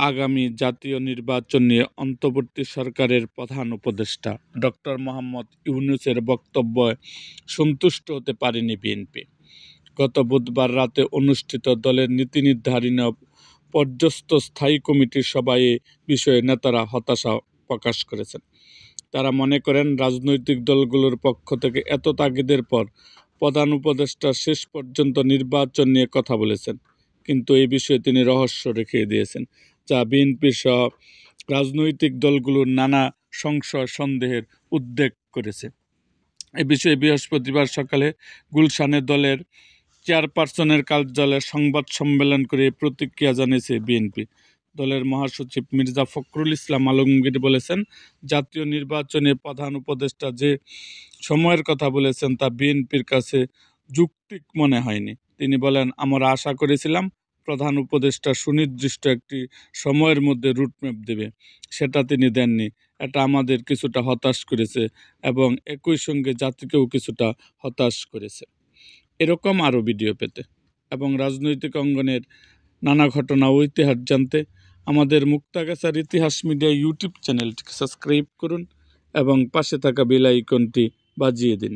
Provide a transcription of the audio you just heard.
আগামী জাতীয় নির্বাচন নিয়ে অন্তর্বর্তী সরকারের প্রধান উপদেষ্টা ডক্টর মোহাম্মদ ইউনূসের বক্তব্যে সন্তুষ্ট হতে পারেনি বিএনপি। গত বুধবার রাতে অনুষ্ঠিত দলের নীতি নির্ধারণী পর্যস্ত স্থায়ী কমিটির সভায় এ বিষয়ে নেতারা হতাশা প্রকাশ করেছেন। তারা মনে করেন, রাজনৈতিক দলগুলোর পক্ষ থেকে এত তাগিদের পর প্রধান উপদেষ্টা শেষ পর্যন্ত নির্বাচন নিয়ে কথা বলেছেন, কিন্তু এই বিষয়ে তিনি রহস্য রেখে দিয়েছেন, যা বিএনপি সহ রাজনৈতিক দলগুলোর নানা সংশয় সন্দেহের উদ্রেক করেছে। এ বিষয়ে বৃহস্পতিবার সকালে গুলশানে দলের চেয়ারপারসনের কার্যালয়ে সংবাদ সম্মেলন করে প্রতিক্রিয়া জানিয়েছে বিএনপি। দলের মহাসচিব মির্জা ফখরুল ইসলাম আলমগীর বলেছেন, জাতীয় নির্বাচনে প্রধান উপদেষ্টা যে সময়ের কথা বলেছেন তা বিএনপির কাছে যৌক্তিক মনে হয়নি। তিনি বলেন, আমরা আশা করেছিলাম প্রধান উপদেষ্টা সুনির্দিষ্ট একটি সময়ের মধ্যে রুটম্যাপ দেবে, সেটা তিনি দেননি। এটা আমাদের কিছুটা হতাশ করেছে এবং একই সঙ্গে জাতিকেও কিছুটা হতাশ করেছে। এরকম আরও ভিডিও পেতে এবং রাজনৈতিক অঙ্গনের নানা ঘটনা ও ইতিহাস জানতে আমাদের মুক্তাগাছার ইতিহাস মিডিয়া ইউটিউব চ্যানেলটিকে সাবস্ক্রাইব করুন এবং পাশে থাকা বেল আইকনটি বাজিয়ে দিন।